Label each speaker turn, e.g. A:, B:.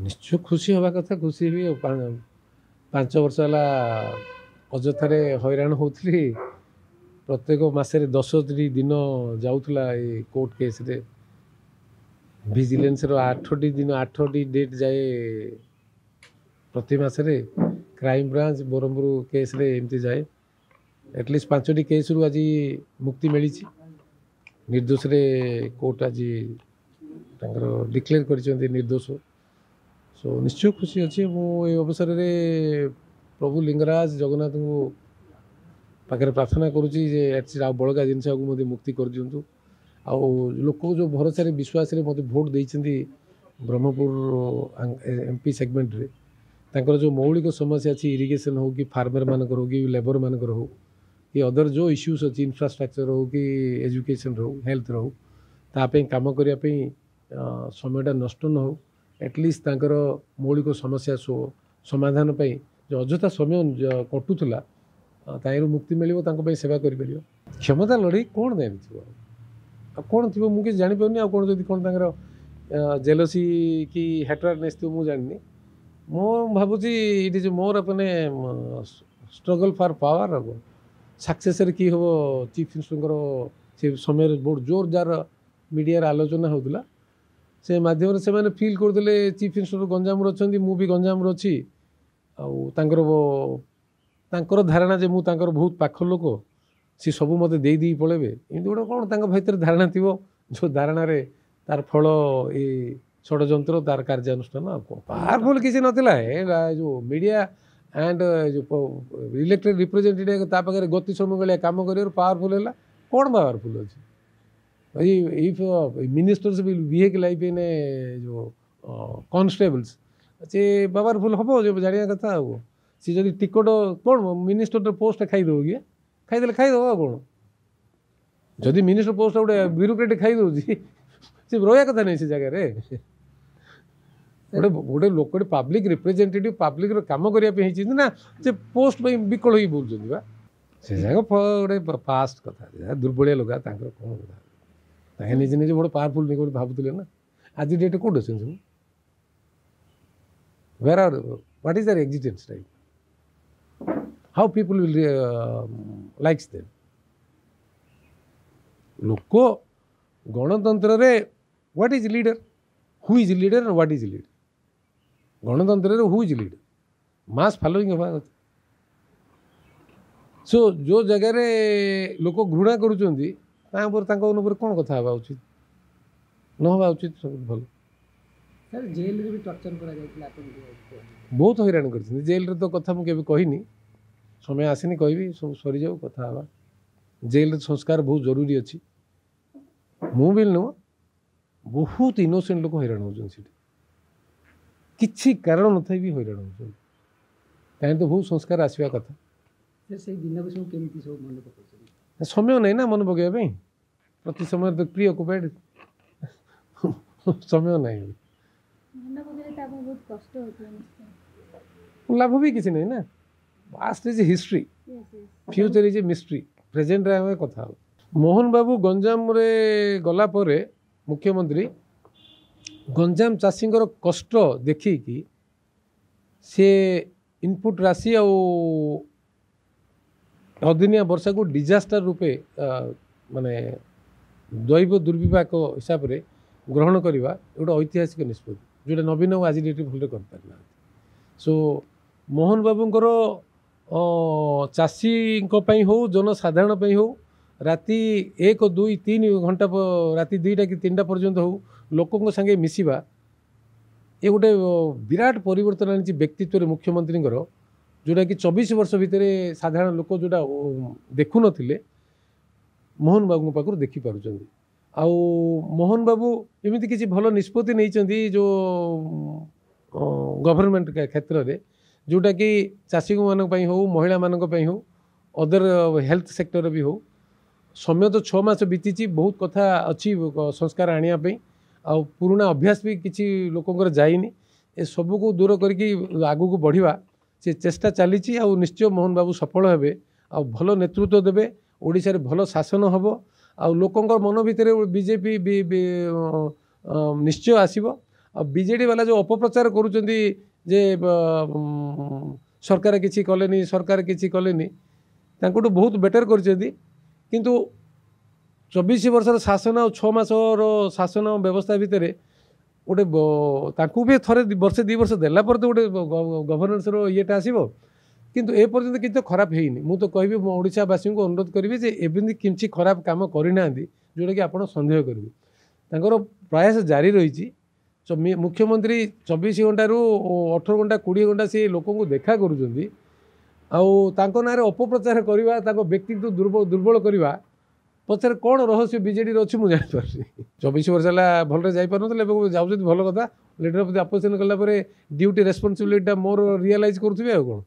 A: निश्चय खुशी हवा कथा खुशी भी 5 वर्ष है अजथारे हैरान होती प्रत्येक मसरे 10टी दिन जाऊला कोर्ट केस रे विजिलेंस 8टी दिन 8टी डेट जाए प्रति मसरे क्राइम ब्रांच ब्रह्मपुर केस रे एमती जाए एटलिस्ट 5टी केस रु आज मुक्ति मिली निर्दोष रे कोर्ट आज डिक्लेयर कर निर्दोष सो निश्चय खुशी अच्छी मुझे अवसर में प्रभु लिंगराज जगन्नाथ को पाखे प्रार्थना करुच्ची बड़का जिनस मत मुक्ति कर दिंतु आ लोक जो भरोसा विश्वास मत भोट देती ब्रह्मपुर एमपी सेगमेंट रे तांकर जो मौलिक समस्या अच्छी इरिगेशन हो कि फार्मर मानकर हो कि लेबर मानकर हो कि अदर जो इश्यूज अच्छी इंफ्रास्ट्रक्चर हो कि एजुकेशन रो हेल्थ रो ताप कम करने समयटा नष्ट न हो एटलिस्ट तांकर मौलिक समस्या समाधान पाई जो अଯଥା समय कटुला ताइर मुक्ति मिल सेवा कर क्षमता लड़ई कौन देनी थी कौन थी मुझे जापारे आ कौन जब कौन तर जेलसी कि हेटराडनेस थी मुझे जानी मो भावुची इट इज मोर अपने स्ट्रगल फॉर पावर सक्सेस कि हम चीफ मिनिस्टर से समय बहुत जोरदार मीडिया आलोचना होता से माध्यम से मैंने फील करते चीफ मिनिस्टर गंजाम अच्छा मुझे गंजाम अच्छी आर धारणा जे मुझे बहुत पाख लोक सी सब मत दे दी पड़े एमती गोटे कौन भर धारणा थी जो धारणा तार फल ये षड्यंत्र तार कार्यानुष्ठान पावरफुल किसी ना जो मीडिया एंड जो इलेक्टेड रिप्रेजेंटेटिव पाखे गति समय कम कर पावरफुल है कौन पावरफुल अच्छे if ministers will behave like in जो constables से पावरफुल हम जो जाना कथा सी जब टिकट कौन मिनिस्टर पोस्ट खाईदे खाईदे खाईदे कौन जदि मिनिस्टर पोस्ट गोटे ब्यूरोक्रेट खाईदे सी रहा कथा नहीं से जगह गोटे गोटे लोक पब्लिक रिप्रेजेंटेटिव पब्लिक काम करने ना से पोस्ट विकल हो बोलते से जगह गोटे पास्ट कथा दुर्बलिया लोग कौन कथा निजे निजे बड़े पावरफुल नहीं भावुले ना आज डेट कौट अच्छे सब where are what is their existence type how people will likes them लोक गणतंत्र रे what is leader who is leader and what is leader गणतंत्र रे who is leader mass following हवा सो जो जगह लोक घृणा करुँच कौन कथा हवा उचित न हवा उचित सब भल
B: सर जेल रे भी टॉर्चर करा जायतिला
A: बहुत हैरान कर जेल रे तो कथा मुझे कहनी समय आसनी कहि सब सरी जाऊ कथा हवा जेल संस्कार बहुत जरूरी अच्छी मुझे नुह बहुत इनोसेंट लोक हैरान होती किसी कारण न था भी हैरान हो कहीं तो बहुत संस्कार आसवा कथा
B: से दिन को सब केमिति सब मन पकड़
A: समय नहीं ना मन पकड़ा प्रति समय तो प्री ऑक्युपाइड समय नहीं लाभ भी किसी नहीं ना past is history future is a mystery present रे हमें कथा मोहन बाबू गंजाम रे गला परे मुख्यमंत्री गंजाम चाषी कष्ट देखिकी से इनपुट राशि अदिनिया वर्षा को डिजास्टर रूपे माने दैव दुर्विपाक हिसाब से ग्रहण करवा गोटे ऐतिहासिक निष्पत्ति जोटा नवीन आज डेट भल कर सो मोहन बाबूंकर चाषी हो जनसाधारण हो राति 1 2 3 घंटा राति 2टा कि 3टा पर्यंत हो लोकों संगे मिसिबा ये गोटे विराट परिवर्तन आनी व्यक्तित्व मुख्यमंत्री जोटा कि 24 वर्ष भितर साधारण लोक जोटा देखु नथिले मोहन बाबू पाखु देखि पारुचंदी आ मोहन बाबू एमती किसी भल निष्पत्ति नहीं जो गवर्नमेंट क्षेत्र में जोटा कि चाषी मान हो महिला मान हो अदर हेल्थ सेक्टर भी हो समय तो 6 मास बीती बहुत कथा अच्छी संस्कार आने आ पुराना अभ्यास भी किसी लोकंर जाइनी ए सबू को दूर करके आगू को बढ़िया से चेष्टा चली निश्चय मोहन बाबू सफल हे आ भल नेतृत्व देवे ओडिशा रे भल शासन हम आ लोकंर मन भितर बीजेपी निश्चय आसीबो बीजेडी वाला जो अपप्रचार करुँच जे सरकार किसी कले सरकार किसी कले बहुत बेटर किंतु 24 वर्षर शासन और 6 मासर शासन व्यवस्था भितर गोटे भी थे वर्षे 2 वर्ष देला पर तो गोटे गवर्नेंसर येटा आसो किंतु ए पर्यंत किसी खराब है मु तो कहबी ओडावासी को अनुरोध करी जे एमती किसी खराब काम करना जोटा कि आप सन्देह करेंगे प्रयास जारी रही मुख्यमंत्री 24 घंटा रु 18 घंटा 20 घंटा से लोक देखा करुँच ना अपप्रचार करवा व्यक्तित्व दुर्बल करवा पचर कौन रहस्य बीजेडी अच्छी मुझे जापार 24 वर्ष है भल जापर जाऊँ भल कथा लीडर प्रति अपोजिशन कलापर ड्यूटी रेस्पॉन्सिबिलिटी मोर रियलाइज करुवे कौन